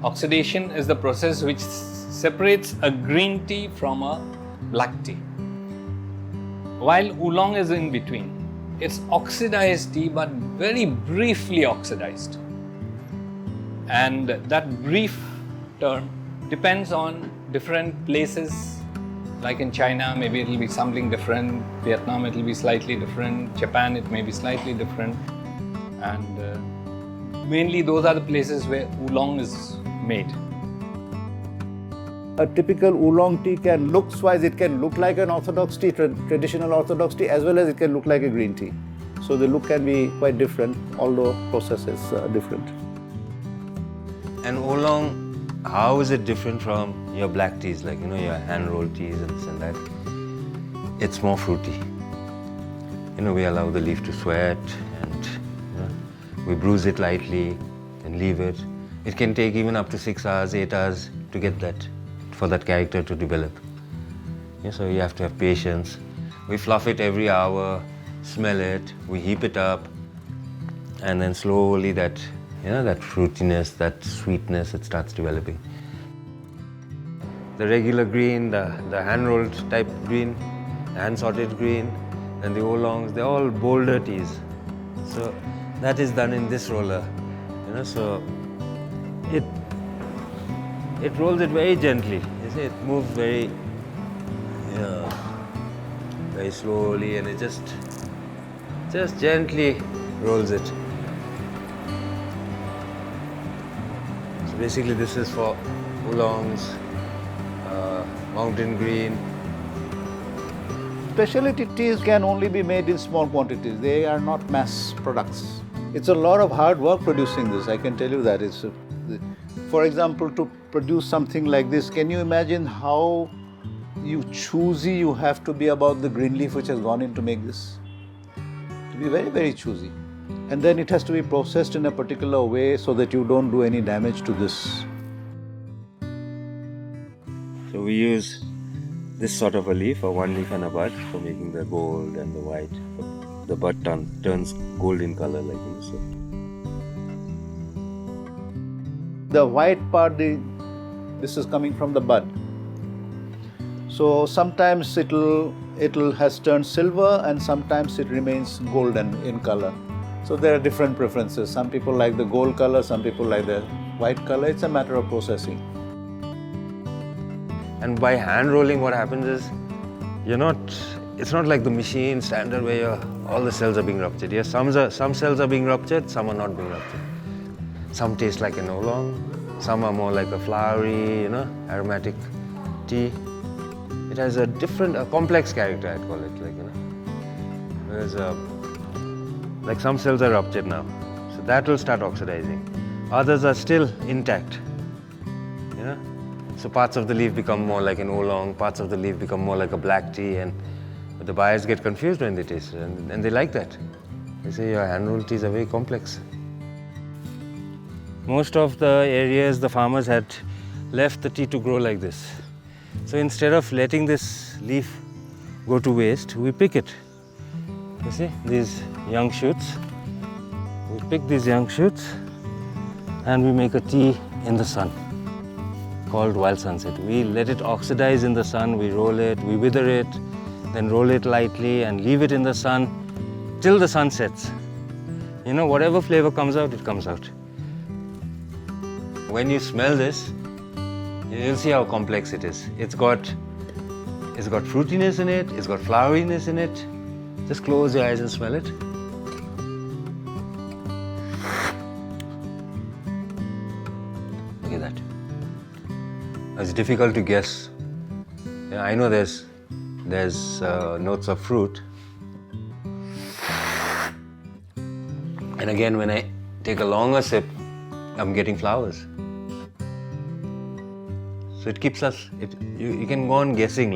Oxidation is the process which separates a green tea from a black tea. While Oolong is in between. It's oxidized tea, but very briefly oxidized. And that brief term depends on different places. Like in China, maybe it'll be something different. Vietnam, it'll be slightly different. Japan, it may be slightly different. And mainly those are the places where Oolong is made. A typical Oolong tea can, looks-wise, it can look like an orthodox tea, traditional orthodox tea, as well as it can look like a green tea. So the look can be quite different, although process is different. And Oolong, how is it different from your black teas, like your hand-rolled teas and this and that? It's more fruity. We allow the leaf to sweat and we bruise it lightly and leave it. It can take even up to 6 hours, 8 hours to get that, for that character to develop. So you have to have patience. We fluff it every hour, smell it, we heap it up, and then slowly that fruitiness, that sweetness, it starts developing. The regular green, the hand-rolled type green, the hand-sorted green, and the Oolongs, they're all bolder teas. So that is done in this roller, so it rolls it very gently. You see, it moves very slowly, and it just gently rolls it. So basically this is for Oolongs, mountain green. Specialty teas can only be made in small quantities. They are not mass products. It's a lot of hard work producing this, I can tell you that. For example, to produce something like this, can you imagine how choosy you have to be about the green leaf which has gone in to make this? To be very, very choosy. And then it has to be processed in a particular way so that you don't do any damage to this. So we use this sort of a leaf, or one leaf and a bud, for making the gold and the white. The bud turns gold in color like this. The white part, this is coming from the bud. So sometimes it'll has turned silver, and sometimes it remains golden in color. So there are different preferences. Some people like the gold color, some people like the white color. It's a matter of processing. And by hand rolling, what happens is it's not like the machine standard where all the cells are being ruptured. Yes, some cells are being ruptured, some are not being ruptured. Some taste like an Oolong, some are more like a flowery, aromatic tea. It has a complex character, I'd call it, Whereas, like some cells are ruptured now, so that will start oxidizing. Others are still intact, So parts of the leaf become more like an Oolong, parts of the leaf become more like a black tea, and the buyers get confused when they taste it, and they like that. They say your hand-rolled teas are very complex. Most of the areas, the farmers had left the tea to grow like this. So instead of letting this leaf go to waste, we pick it. You see, these young shoots. We pick these young shoots and we make a tea in the sun called Wild Sunset. We let it oxidize in the sun, we roll it, we wither it, then roll it lightly and leave it in the sun till the sun sets. Whatever flavor comes out, it comes out. When you smell this, you'll see how complex it is. It's got fruitiness in it, it's got floweriness in it. Just close your eyes and smell it. Look at that. It's difficult to guess. I know there's notes of fruit. And again, when I take a longer sip, I'm getting flowers. So it keeps us, you can go on guessing